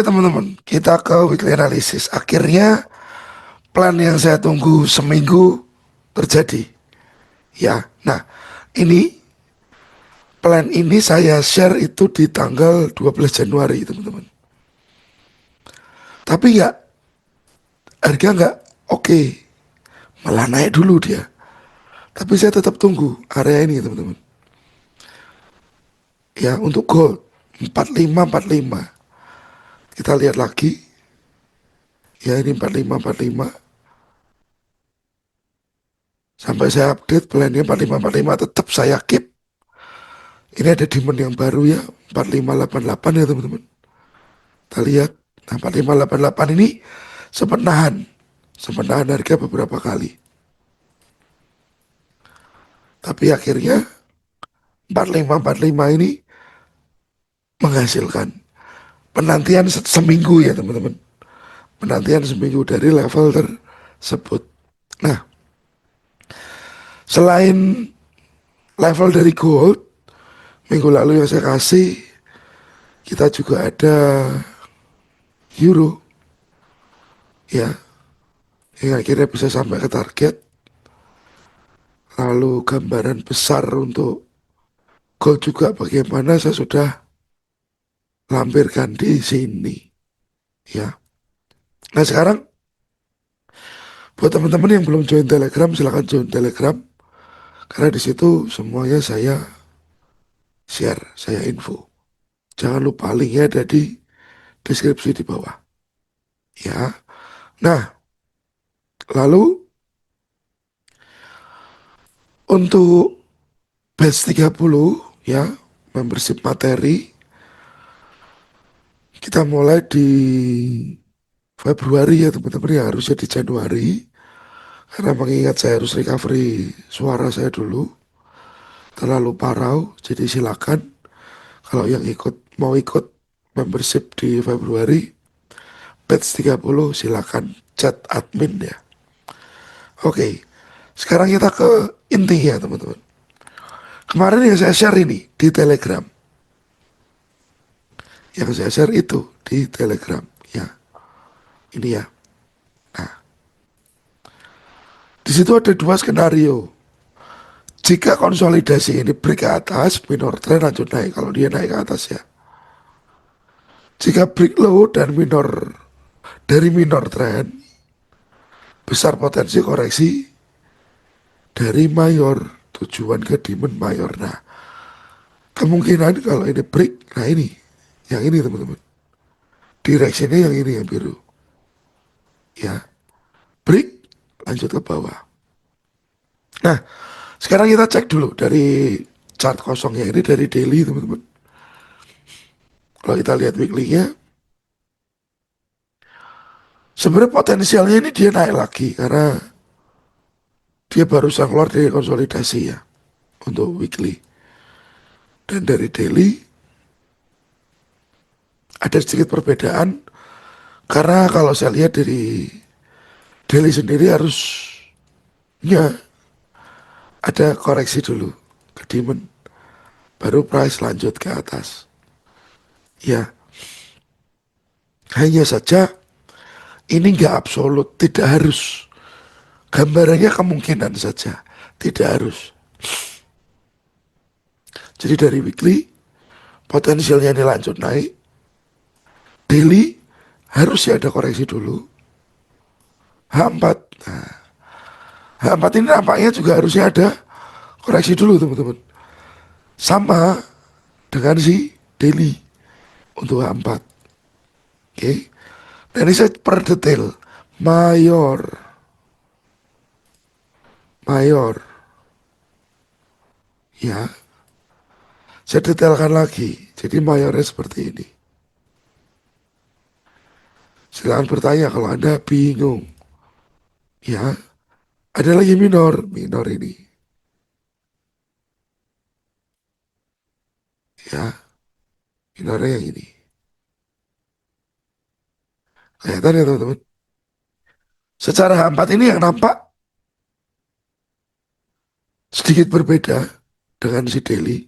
Oke teman-teman, kita ke weekly analysis. Akhirnya plan yang saya tunggu seminggu terjadi. Ya, nah ini plan ini saya share itu di tanggal 12 Januari teman-teman. Tapi ya harga nggak oke, malah naik dulu dia. Tapi saya tetap tunggu area ini teman-teman. Ya untuk gold 4545. Kita lihat lagi. Ya ini 4545. Sampai saya update plannya 4545 tetap saya keep. Ini ada demand yang baru ya, 4588 ya teman-teman. Kita lihat, nah 4588 ini sempat nahan harga beberapa kali. Tapi akhirnya 4545 ini menghasilkan penantian seminggu ya teman-teman. Penantian seminggu dari level tersebut. Nah, selain level dari gold, minggu lalu yang saya kasih, kita juga ada euro ya, yang akhirnya bisa sampai ke target. Lalu gambaran besar untuk gold juga bagaimana saya sudah lampirkan di sini ya. Nah sekarang buat teman-teman yang belum join Telegram silahkan join Telegram karena di situ semuanya saya share, saya info. Jangan lupa linknya ada di deskripsi di bawah ya. Nah lalu untuk batch 30 ya, membership materi kita mulai di Februari ya teman-teman ya, harusnya di Januari. Karena mengingat saya harus recovery suara saya dulu, terlalu parau, jadi silakan kalau yang mau ikut membership di Februari, batch 30 silakan chat admin ya. Oke, sekarang kita ke intinya teman-teman. Kemarin yang saya share ini di Telegram, yang saya share itu di Telegram ya, ini ya. Nah, di situ ada dua skenario. Jika konsolidasi ini break ke atas, minor trend lanjut naik. Kalau dia naik ke atas ya. Jika break low dan minor trend, besar potensi koreksi dari mayor tujuan ke demand mayor. Nah, kemungkinan kalau ini break, nah ini, yang ini teman-teman. Direksinya yang ini yang biru. Ya, break lanjut ke bawah. Nah, sekarang kita cek dulu dari chart kosongnya ini dari daily teman-teman. Kalau kita lihat weekly-nya, sebenarnya potensialnya ini dia naik lagi karena dia barusan keluar dari konsolidasi ya untuk weekly. Dan dari daily ada sedikit perbedaan karena kalau saya lihat dari daily sendiri harusnya ada koreksi dulu ke demand baru price lanjut ke atas. Ya, hanya saja ini nggak absolut, tidak harus. Gambarannya kemungkinan saja, tidak harus. Jadi dari weekly potensialnya ini lanjut naik, daily harusnya ada koreksi dulu. H4, nah, H4 ini nampaknya juga harusnya ada koreksi dulu teman-teman. Sama dengan si daily untuk H4. Oke. Dan ini saya per detail. Mayor. Mayor. Ya. Saya detailkan lagi. Jadi mayornya seperti ini. Silahkan bertanya kalau Anda bingung. Ya. Ada lagi minor. Minor ini. Ya. Minornya yang ini. Kelihatan ya teman-teman. Secara H4 ini yang nampak sedikit berbeda dengan si daily.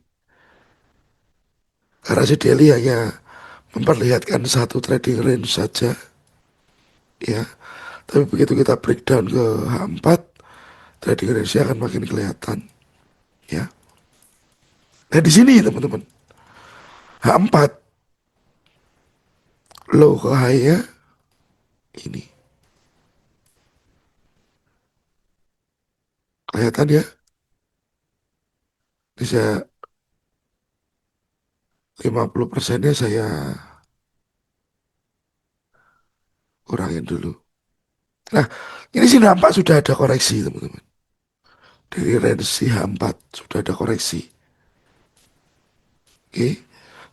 Karena si daily hanya memperlihatkan satu trading range saja, ya. Tapi begitu kita breakdown ke H4, trading range akan makin kelihatan, ya. Nah di sini teman-teman, H4 low ke high ya ini kelihatan ya. Ini saya 50%-nya saya kurangin dulu. Nah, ini sih nampak sudah ada koreksi teman-teman. Dari range H4 sudah ada koreksi. Oke.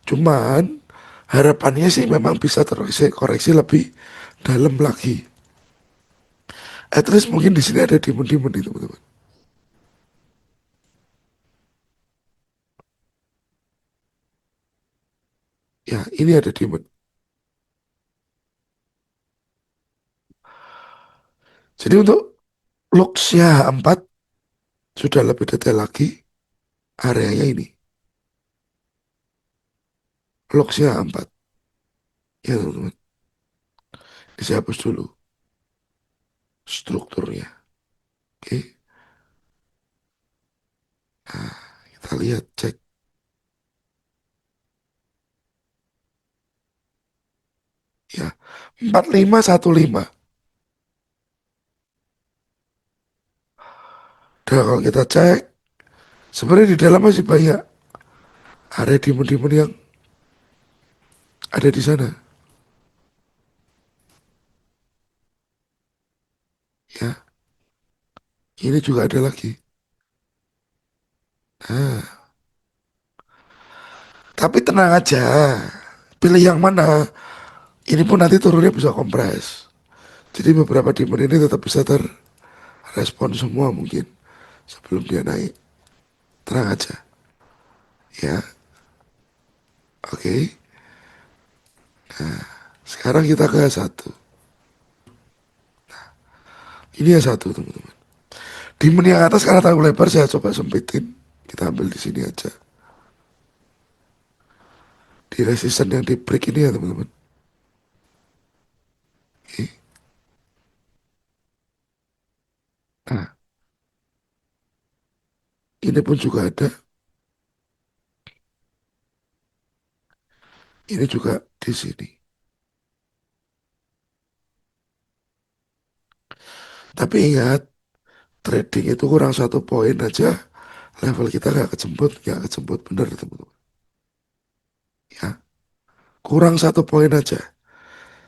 Cuman harapannya sih memang bisa terkoreksi lebih dalam lagi. At least mungkin di sini ada dimun-dimun nih teman-teman. Ya, ini ada dimun. Jadi untuk looks-nya H4 sudah lebih detail lagi areanya ini. Looks-nya H4. Ya teman-teman. Ini saya hapus dulu strukturnya. Oke. Nah, kita lihat cek. Ya, 4515. Dan kalau kita cek, sebenarnya di dalam masih banyak area dimun-dimun yang ada di sana. Ya, ini juga ada lagi. Nah, tapi tenang aja. Pilih yang mana. Ini pun nanti turunnya bisa kompres. Jadi beberapa dimun ini tetap bisa terrespon semua mungkin sebelum dia naik. Tenang aja. Ya, oke. Sekarang kita ke satu. Ini ya satu teman-teman. Dimun yang atas karena terlalu lebar saya coba sempitin. Kita ambil di sini aja. Di resisten yang di break ini ya teman-teman. Oke. Nah, ini pun juga ada. Ini juga di sini. Tapi ingat, trading itu kurang satu poin aja. Level kita nggak kejemput bener teman-teman. Ya, kurang satu poin aja.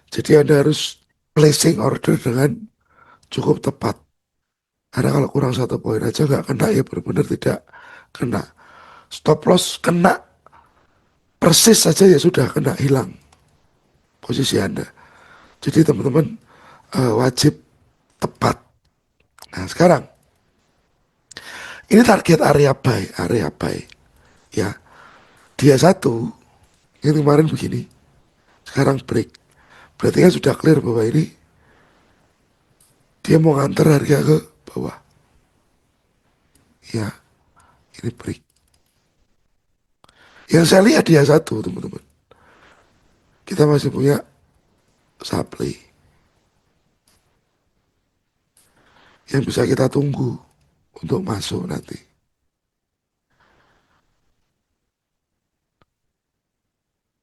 Jadi Anda harus placing order dengan cukup tepat. Karena kalau kurang satu poin aja nggak kena ya benar-benar tidak kena. Stop loss kena persis saja ya sudah kena hilang posisi Anda. Jadi teman-teman wajib tepat. Nah sekarang ini target area buy ya. Dia satu, yang kemarin begini, sekarang break. Berarti kan sudah clear bahwa ini dia mau nganter harga ke bawah. Ya, ini break. Yang saya lihat dia satu, teman-teman. Kita masih punya supply yang bisa kita tunggu untuk masuk nanti.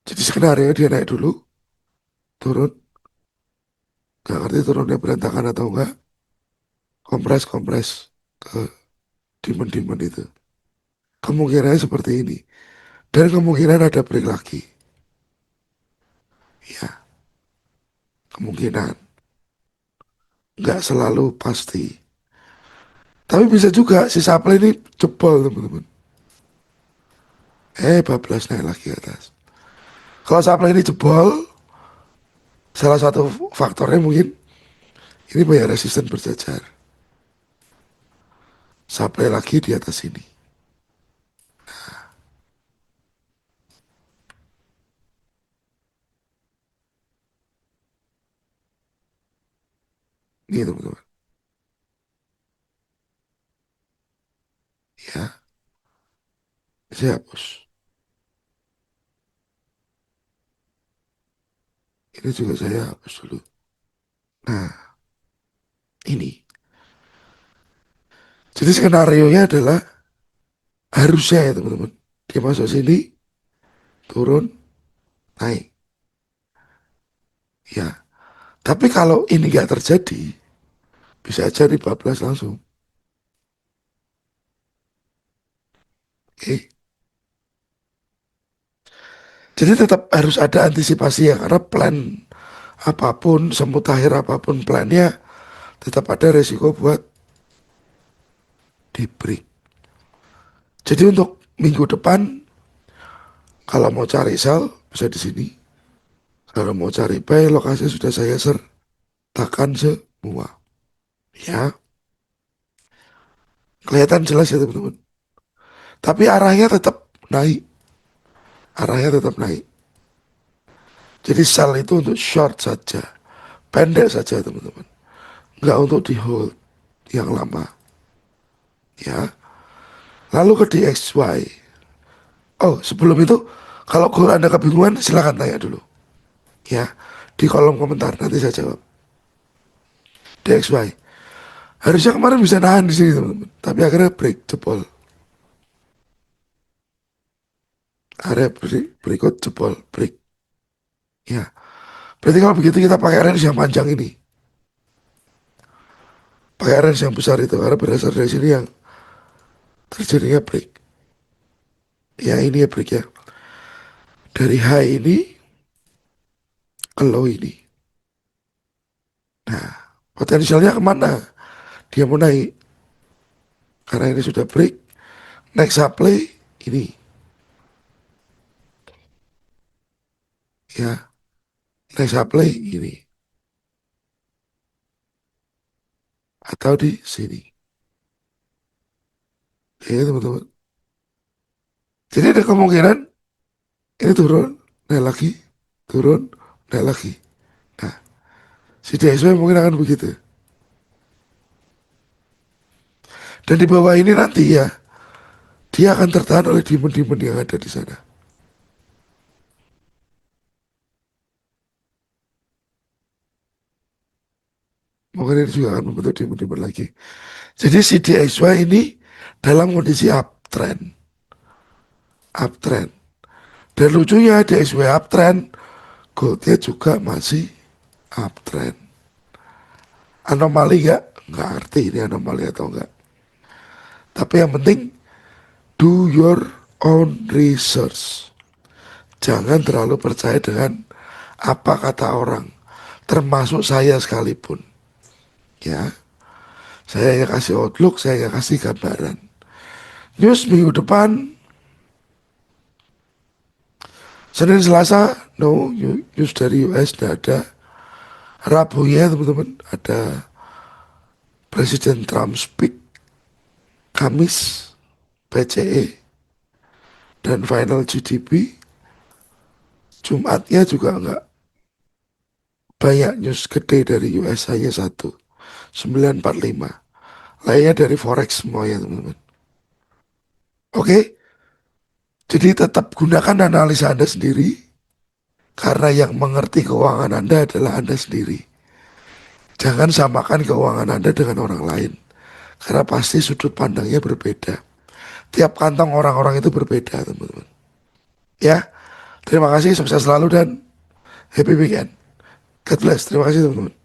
Jadi skenario dia naik dulu, turun, gak ngerti turunnya berantakan atau enggak, kompres-kompres ke demand-demand itu. Kemungkinannya seperti ini. Dan kemungkinan ada break lagi. Ya, kemungkinan. Nggak selalu pasti. Tapi bisa juga si supply ini jebol teman-teman. Bablas naik lagi ke atas. Kalau supply ini jebol, salah satu faktornya mungkin ini banyak resisten berjajar. Supply lagi di atas ini. Ini teman-teman. Ya, saya hapus. Ini juga saya hapus dulu. Nah, ini. Jadi skenario-nya adalah harusnya ya teman-teman. Dia masuk sini, turun, naik. Ya. Tapi kalau ini nggak terjadi, bisa aja dibablas langsung. Oke. Jadi tetap harus ada antisipasi ya, karena plan apapun, semutakhir apapun plannya, tetap ada resiko buat di break. Jadi untuk minggu depan, kalau mau cari sell, bisa di sini. Kalau mau cari buy, lokasi sudah saya sertakan semua. Ya, kelihatan jelas ya teman-teman. Tapi arahnya tetap naik. Arahnya tetap naik. Jadi sell itu untuk short saja. Pendek saja teman-teman. Nggak untuk di hold yang lama. Ya. Lalu ke DXY. Oh, sebelum itu, kalau Anda kebingungan, silahkan tanya dulu. Ya, di kolom komentar nanti saya jawab. DXY. Harusnya kemarin bisa nahan di sini teman-teman. Tapi akhirnya break, jebol. Area berikut jebol, break. Ya, berarti kalau begitu kita pakai range yang panjang ini. Pakai range yang besar itu. Karena berdasar dari sini yang terjadinya break. Ya ini ya break ya. Dari high ini ke low ini. Nah, potensialnya kemana? Dia mau naik. Karena ini sudah break. Next supply ini. Ya, next supply ini. Atau di sini. Ya teman-teman. Jadi ada kemungkinan ini turun, naik lagi, turun, naik lagi. Nah, si DSW mungkin akan begitu. Dan di bawah ini nanti ya, dia akan tertahan oleh demon-demon yang ada di sana. Mungkin ini juga akan membentuk demon-demon lagi. Jadi si DXY ini dalam kondisi uptrend. Uptrend. Dan lucunya DXY uptrend, goldnya juga masih uptrend. Anomali gak? Nggak ngerti ini anomali atau enggak. Tapi yang penting, do your own research. Jangan terlalu percaya dengan apa kata orang. Termasuk saya sekalipun. Ya, saya hanya kasih outlook, saya hanya kasih gambaran. News minggu depan, Senin Selasa, no news dari US tidak ada. Rabu ya teman-teman, ada Presiden Trump speak. Kamis, PCE, dan final GDP. Jumatnya juga enggak banyak news gede dari US, hanya satu, 945. Lainnya dari Forex semua ya teman-teman. Oke, jadi tetap gunakan analisa Anda sendiri. Karena yang mengerti keuangan Anda adalah Anda sendiri. Jangan samakan keuangan Anda dengan orang lain. Karena pasti sudut pandangnya berbeda. Tiap kantong orang-orang itu berbeda, teman-teman. Ya, terima kasih, sukses selalu dan happy weekend. God bless, terima kasih teman-teman.